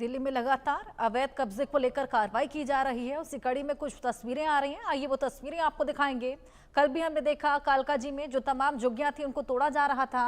दिल्ली में लगातार अवैध कब्जे को लेकर कार्रवाई की जा रही है। उसी कड़ी में कुछ तस्वीरें आ रही हैं। आइए वो तस्वीरें आपको दिखाएंगे। कल भी हमने देखा कालकाजी में जो तमाम झुग्गियां थी उनको तोड़ा जा रहा था,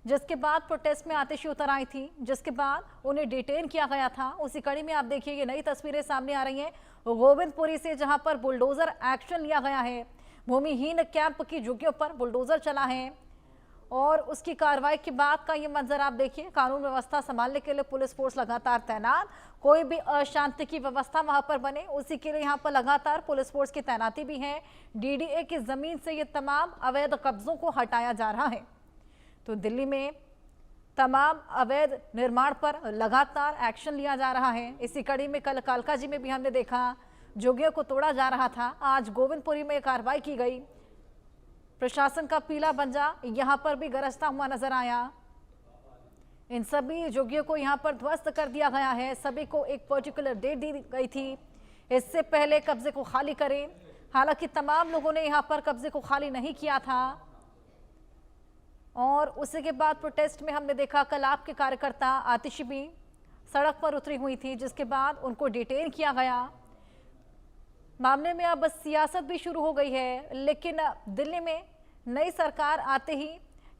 जिसके बाद प्रोटेस्ट में आतिशी उतर आई थी, जिसके बाद उन्हें डिटेन किया गया था। उसी कड़ी में आप देखिए ये नई तस्वीरें सामने आ रही हैं गोविंदपुरी से, जहां पर बुलडोजर एक्शन लिया गया है। भूमिहीन कैंप की झुग्गियों पर बुलडोजर चला है और उसकी कार्रवाई के बाद का ये मंजर आप देखिए। कानून व्यवस्था संभालने के लिए पुलिस फोर्स लगातार तैनात, कोई भी अशांति की व्यवस्था वहां पर बने उसी के लिए यहां पर लगातार पुलिस फोर्स की तैनाती भी है। डीडीए की जमीन से ये तमाम अवैध कब्जों को हटाया जा रहा है। तो दिल्ली में तमाम अवैध निर्माण पर लगातार एक्शन लिया जा रहा है। इसी कड़ी में कल कालकाजी में भी हमने देखा झुग्गियों को तोड़ा जा रहा था। आज गोविंदपुरी में कार्रवाई की गई। प्रशासन का पीला पंजा यहां पर भी गरजता हुआ नजर आया। इन सभी झुग्गियों को यहां पर ध्वस्त कर दिया गया है। सभी को एक पर्टिकुलर डेट दी गई थी, इससे पहले कब्जे को खाली करें। हालांकि तमाम लोगों ने यहां पर कब्जे को खाली नहीं किया था और उसी के बाद प्रोटेस्ट में हमने देखा कल आपके कार्यकर्ता आतिशी भी सड़क पर उतरी हुई थी, जिसके बाद उनको डिटेन किया गया। मामले में अब सियासत भी शुरू हो गई है, लेकिन दिल्ली में नई सरकार आते ही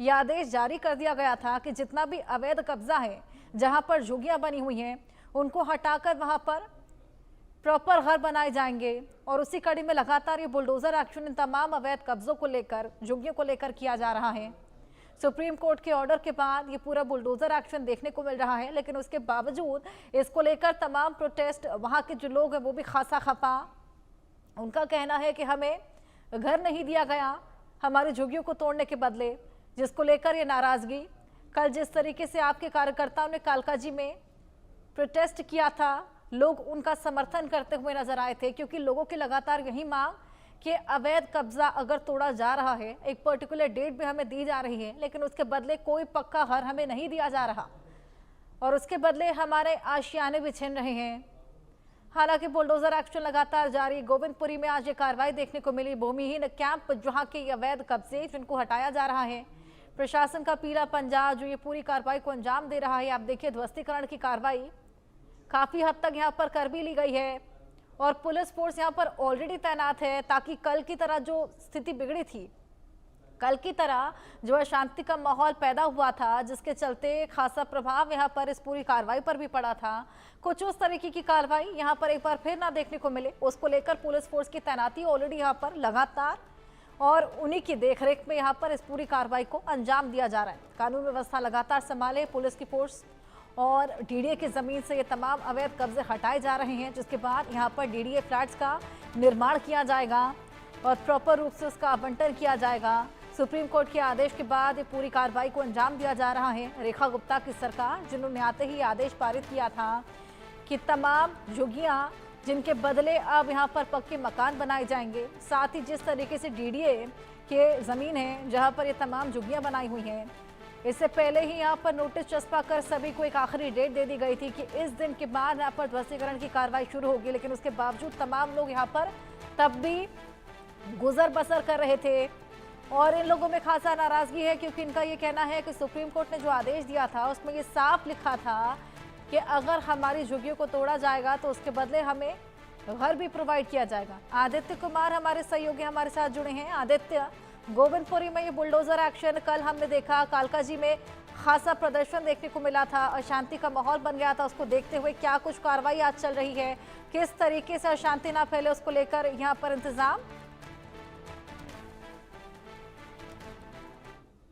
यह आदेश जारी कर दिया गया था कि जितना भी अवैध कब्जा है, जहां पर झुग्गियां बनी हुई हैं, उनको हटाकर वहां पर प्रॉपर घर बनाए जाएंगे। और उसी कड़ी में लगातार ये बुलडोजर एक्शन इन तमाम अवैध कब्जों को लेकर, झुग्गियों को लेकर किया जा रहा है। सुप्रीम कोर्ट के ऑर्डर के बाद ये पूरा बुलडोजर एक्शन देखने को मिल रहा है, लेकिन उसके बावजूद इसको लेकर तमाम प्रोटेस्ट, वहां के जो लोग हैं वो भी खासा खफा। उनका कहना है कि हमें घर नहीं दिया गया हमारी झुग्गियों को तोड़ने के बदले, जिसको लेकर ये नाराजगी। कल जिस तरीके से आपके कार्यकर्ताओं ने कालकाजी में प्रोटेस्ट किया था, लोग उनका समर्थन करते हुए नजर आए थे, क्योंकि लोगों की लगातार यही मांग कि अवैध कब्जा अगर तोड़ा जा रहा है, एक पर्टिकुलर डेट भी हमें दी जा रही है, लेकिन उसके बदले कोई पक्का घर हमें नहीं दिया जा रहा और उसके बदले हमारे आशियाने भी छिन रहे हैं। हालांकि बुलडोजर एक्शन लगातार जारी। गोविंदपुरी में आज ये कार्रवाई देखने को मिली। भूमिहीन कैंप जहां के अवैध कब्जे जिनको हटाया जा रहा है, प्रशासन का पीला पंजा जो ये पूरी कार्रवाई को अंजाम दे रहा है। आप देखिए ध्वस्तीकरण की कार्रवाई काफी हद तक यहाँ पर कर भी ली गई है और पुलिस फोर्स यहाँ पर ऑलरेडी तैनात है, ताकि कल की तरह जो स्थिति बिगड़ी थी, कल की तरह जो अशांति का माहौल पैदा हुआ था, जिसके चलते खासा प्रभाव यहाँ पर इस पूरी कार्रवाई पर भी पड़ा था, कुछ उस तरीके की कार्रवाई यहाँ पर एक बार फिर ना देखने को मिले, उसको लेकर पुलिस फोर्स की तैनाती ऑलरेडी यहाँ पर लगातार और उन्हीं की देखरेख में यहाँ पर इस पूरी कार्रवाई को अंजाम दिया जा रहा है। कानून व्यवस्था लगातार संभाले पुलिस की फोर्स और डीडीए की जमीन से ये तमाम अवैध कब्जे हटाए जा रहे हैं, जिसके बाद यहाँ पर डीडीए फ्लैट्स का निर्माण किया जाएगा और प्रॉपर रूप से उसका आवंटन किया जाएगा। सुप्रीम कोर्ट के आदेश के बाद ये पूरी कार्रवाई को अंजाम दिया जा रहा है। रेखा गुप्ता की सरकार, जिन्होंने आते ही आदेश पारित किया था कि तमाम झुग्गियां जिनके बदले अब यहां पर पक्के मकान बनाए जाएंगे, साथ ही जिस तरीके से डीडीए के जमीन है जहां पर ये तमाम झुग्गियां बनाई हुई हैं, इससे पहले ही यहां पर नोटिस चस्पा कर सभी को एक आखिरी डेट दे दी गई थी कि इस दिन के बाद यहाँ पर ध्वस्तीकरण की कार्रवाई शुरू होगी। लेकिन उसके बावजूद तमाम लोग यहाँ पर तब भी गुजर बसर कर रहे थे और इन लोगों में खासा नाराजगी है, क्योंकि इनका ये कहना है कि सुप्रीम कोर्ट ने जो आदेश दिया था उसमें ये साफ लिखा था कि अगर हमारी झुग्गियों को तोड़ा जाएगा तो उसके बदले हमें घर भी प्रोवाइड किया जाएगा। आदित्य कुमार हमारे सहयोगी हमारे साथ जुड़े हैं। आदित्य, गोविंदपुरी में ये बुलडोजर एक्शन कल हमने देखा, कालकाजी में खासा प्रदर्शन देखने को मिला था, अशांति का माहौल बन गया था, उसको देखते हुए क्या कुछ कार्रवाई आज चल रही है, किस तरीके से अशांति ना फैले उसको लेकर यहाँ पर इंतजाम?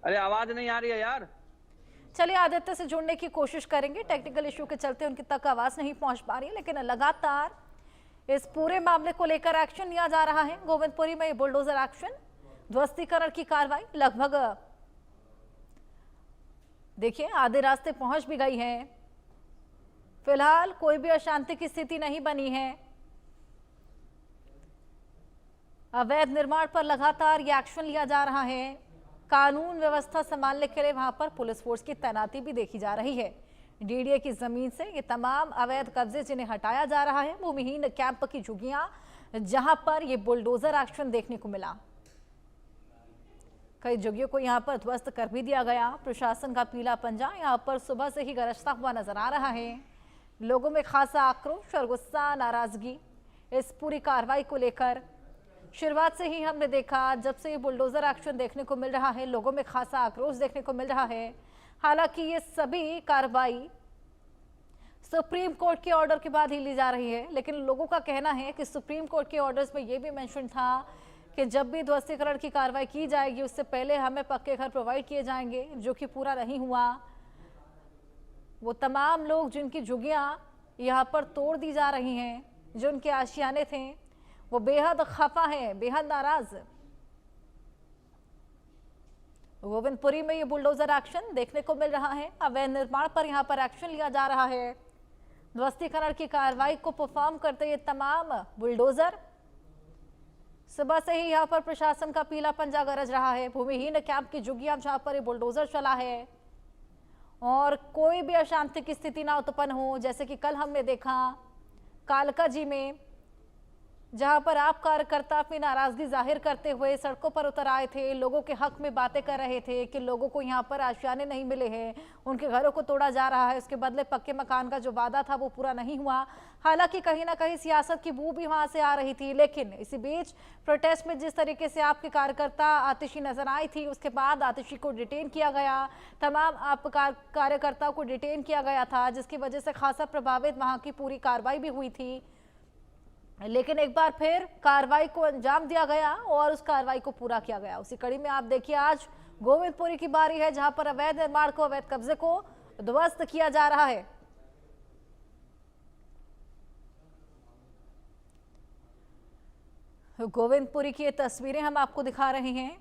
अरे आवाज नहीं आ रही है यार। चलिए आदित्य से जुड़ने की कोशिश करेंगे, टेक्निकल इशू के चलते उनकी तक आवाज नहीं पहुंच पा रही है, लेकिन लगातार इस पूरे मामले को लेकर एक्शन लिया जा रहा है। गोविंदपुरी में ये बुलडोजर एक्शन, ध्वस्तीकरण की कार्रवाई लगभग देखिए आधे रास्ते पहुंच भी गई है। फिलहाल कोई भी अशांति की स्थिति नहीं बनी है। अवैध निर्माण पर लगातार ये एक्शन लिया जा रहा है। कानून व्यवस्था संभालने के लिए वहां पर पुलिस फोर्स की तैनाती भी देखी जा रही है। डीडीए की जमीन से ये तमाम अवैध कब्जे जिन्हें हटाया जा रहा है, भूमिहीन कैंप की झुग्गियां जहां पर ये बुलडोजर एक्शन देखने को मिला। कई झुग्गियों को यहां पर ध्वस्त कर भी दिया गया। प्रशासन का पीला पंजा यहां पर सुबह से ही गरजता हुआ नजर आ रहा है। लोगों में खासा आक्रोश और गुस्सा, नाराजगी इस पूरी कार्रवाई को लेकर। शुरुआत से ही हमने देखा, जब से ये बुलडोजर एक्शन देखने को मिल रहा है, लोगों में खासा आक्रोश देखने को मिल रहा है। हालांकि ये सभी कार्रवाई सुप्रीम कोर्ट के ऑर्डर के बाद ही ली जा रही है, लेकिन लोगों का कहना है कि सुप्रीम कोर्ट के ऑर्डर्स में ये भी मेंशन था कि जब भी ध्वस्तीकरण की कार्रवाई की जाएगी उससे पहले हमें पक्के घर प्रोवाइड किए जाएंगे, जो कि पूरा नहीं हुआ। वो तमाम लोग जिनकी झुग्गियां यहाँ पर तोड़ दी जा रही हैं, जो उनके आशियाने थे, वो बेहद खफा हैं, बेहद नाराज। गोविंदपुरी में ये बुलडोजर एक्शन देखने को मिल रहा है। अवैध निर्माण पर यहाँ पर एक्शन लिया जा रहा है। ध्वस्तीकरण की कार्रवाई को परफॉर्म करते ये तमाम बुलडोजर, सुबह से ही यहाँ पर प्रशासन का पीला पंजा गरज रहा है। भूमिहीन कैंप की झुग्गियां जहाँ पर ये बुलडोजर चला है और कोई भी अशांति की स्थिति ना उत्पन्न हो, जैसे कि कल हमने देखा कालका जी में, जहां पर आप कार्यकर्ता अपनी नाराजगी जाहिर करते हुए सड़कों पर उतर आए थे, लोगों के हक में बातें कर रहे थे कि लोगों को यहां पर आशियाने नहीं मिले हैं, उनके घरों को तोड़ा जा रहा है, उसके बदले पक्के मकान का जो वादा था वो पूरा नहीं हुआ। हालांकि कहीं ना कहीं सियासत की बू भी वहां से आ रही थी, लेकिन इसी बीच प्रोटेस्ट में जिस तरीके से आपके कार्यकर्ता आतिशी नजर आई थी, उसके बाद आतिशी को डिटेन किया गया, तमाम आप कार्यकर्ताओं को डिटेन किया गया था, जिसकी वजह से खासा प्रभावित वहां की पूरी कार्रवाई भी हुई थी। लेकिन एक बार फिर कार्रवाई को अंजाम दिया गया और उस कार्रवाई को पूरा किया गया। उसी कड़ी में आप देखिए आज गोविंदपुरी की बारी है, जहां पर अवैध निर्माण को, अवैध कब्जे को ध्वस्त किया जा रहा है। गोविंदपुरी की ये तस्वीरें हम आपको दिखा रहे हैं।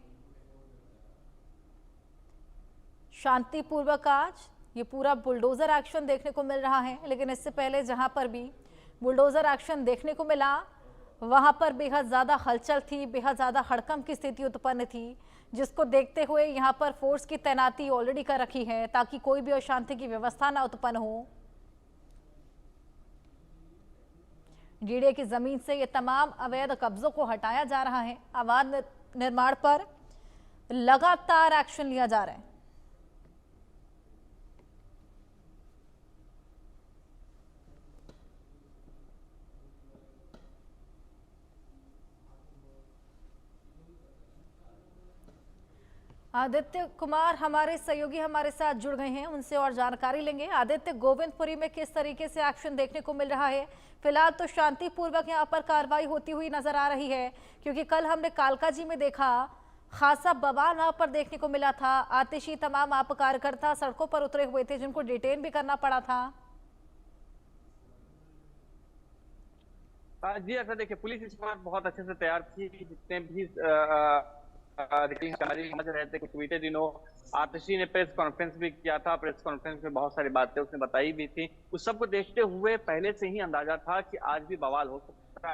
शांतिपूर्वक आज ये पूरा बुलडोजर एक्शन देखने को मिल रहा है, लेकिन इससे पहले जहां पर भी बुलडोजर एक्शन देखने को मिला वहां पर बेहद ज्यादा हलचल थी, बेहद ज्यादा हड़कंप की स्थिति उत्पन्न थी, जिसको देखते हुए यहां पर फोर्स की तैनाती ऑलरेडी कर रखी है ताकि कोई भी अशांति की व्यवस्था ना उत्पन्न हो। डीडे की जमीन से ये तमाम अवैध कब्जों को हटाया जा रहा है। अवैध निर्माण पर लगातार एक्शन लिया जा रहा है। आदित्य कुमार हमारे सहयोगी हमारे साथ जुड़ गए हैं, उनसे और जानकारी लेंगे। आदित्य, गोविंदपुरी में किस तरीके से एक्शन देखने को मिल रहा है? फिलहाल तो शांतिपूर्वक यहाँ पर कार्रवाई होती हुई नजर आ रही है, क्योंकि कल हमने कालका जी में देखा खासा बवाल वहां पर देखने को मिला था। आतिशी तमाम आप कार्यकर्ता सड़कों पर उतरे हुए थे, जिनको डिटेन भी करना पड़ा था। जी ऐसा देखिए, पुलिस इस बार बहुत अच्छे से तैयार थी। जितने भी समझ रहे थे, कुछ बीते दिनों आतिशी ने प्रेस कॉन्फ्रेंस भी किया था। प्रेस कॉन्फ्रेंस में बहुत सारी बातें उसने बताई भी थी। उस सब को देखते हुए पहले से ही अंदाजा था कि आज भी बवाल हो सकता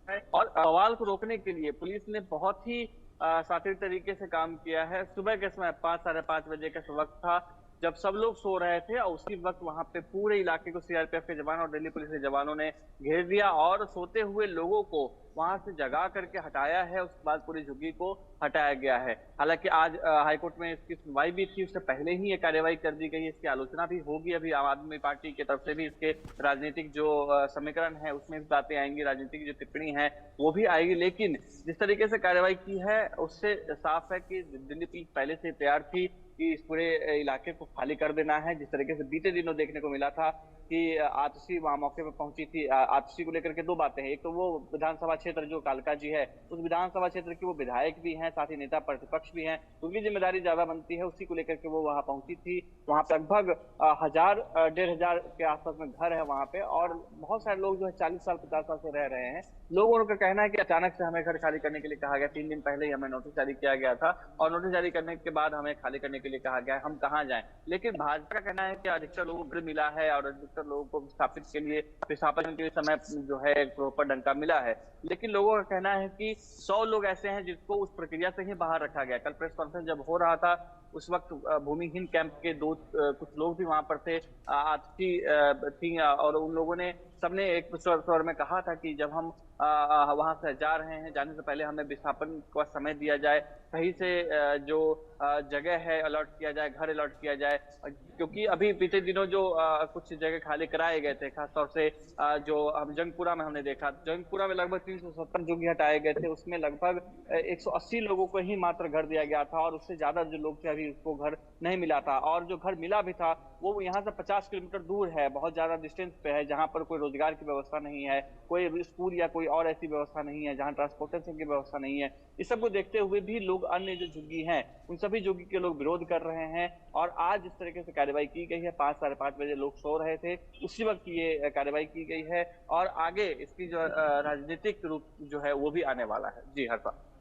है, और बवाल को रोकने के लिए पुलिस ने बहुत ही शातिर तरीके से काम किया है। सुबह के समय 5 साढ़े 5 बजे का वक्त था, जब सब लोग सो रहे थे, और उसी वक्त वहां पे पूरे इलाके को सीआरपीएफ के जवान और दिल्ली पुलिस के जवानों ने घेर दिया और सोते हुए लोगों को वहां से जगा करके हटाया है। उसके बाद पूरी झुग्गी को हटाया गया है। हालांकि आज हाईकोर्ट में इसकी सुनवाई भी थी, उससे पहले ही ये कार्रवाई कर दी गई है। इसकी आलोचना भी होगी। अभी आम आदमी पार्टी की तरफ से भी इसके राजनीतिक जो समीकरण है उसमें भी बातें आएंगी, राजनीतिक जो टिप्पणी है वो भी आएगी। लेकिन जिस तरीके से कार्रवाई की है उससे साफ है कि दिल्ली पुलिस पहले से तैयार थी कि इस पूरे इलाके को खाली कर देना है। जिस तरीके से बीते दिनों देखने को मिला था कि आतिशी वहां मौके पर पहुंची थी। आतिशी को लेकर के दो बातें हैं। एक तो वो विधानसभा क्षेत्र जो कालका जी है, उस विधानसभा क्षेत्र की वो विधायक भी हैं, साथ ही नेता प्रतिपक्ष भी हैं, उनकी जिम्मेदारी ज्यादा बनती है। उसी को लेकर के वो वहां पहुंची थी। वहां पे लगभग 1000-1500 के आसपास में घर है वहां पे, और बहुत सारे लोग जो है 40 साल 50 साल से रह रहे हैं। लोगों का कहना है कि अचानक से हमें घर खाली करने के लिए कहा गया। 3 दिन पहले ही हमें नोटिस जारी किया गया था, और नोटिस जारी करने के बाद हमें खाली करने के लिए कहा गया है। हम कहाँ जाएं? लेकिन भाजपा का कहना है कि अधिकतर लोगों को मिला है, और अधिकतर लोगों को विस्थापित के लिए विस्थापन के समय जो है प्रॉपर डंका मिला है। लेकिन लोगों का कहना है कि 100 लोग ऐसे हैं जिसको उस प्रक्रिया से ही बाहर रखा गया। कल प्रेस कॉन्फ्रेंस जब हो रहा था उस वक्त भूमिहीन कैंप के कुछ लोग भी वहां पर थे, आतिशी थी, और उन लोगों ने सबने एक स्वर में कहा था कि जब हम वहां से जा रहे हैं, जाने से पहले हमें विस्थापन का समय दिया जाए, सही से जो जगह है अलॉट किया जाए, घर अलॉट किया जाए, क्योंकि अभी बीते दिनों जो कुछ जगह खाली कराए गए थे, खासतौर से जो हम जंगपुरा में हमने देखा, जंगपुरा में लगभग 370 जो भी हटाए गए थे, उसमें लगभग 180 लोगों को ही मात्र घर दिया गया था, और उससे ज्यादा जो लोग थे अभी उसको घर नहीं मिला था, और जो घर मिला भी था वो यहाँ से 50 किलोमीटर दूर है, बहुत ज्यादा डिस्टेंस पे है, जहाँ पर कोई रोजगार की व्यवस्था नहीं है, कोई स्कूल या कोई और ऐसी व्यवस्था नहीं है, जहाँ ट्रांसपोर्टेशन की व्यवस्था नहीं है। इस सब को देखते हुए भी लोग, अन्य जो झुग्गी हैं, उन सभी झुग्गी के लोग विरोध कर रहे हैं, और आज इस तरीके से कार्रवाई की गई है। 5 साढ़े 5 बजे लोग सो रहे थे, उसी वक्त ये कार्रवाई की गई है, और आगे इसकी जो राजनीतिक रूप जो है वो भी आने वाला है। जी हर्षा।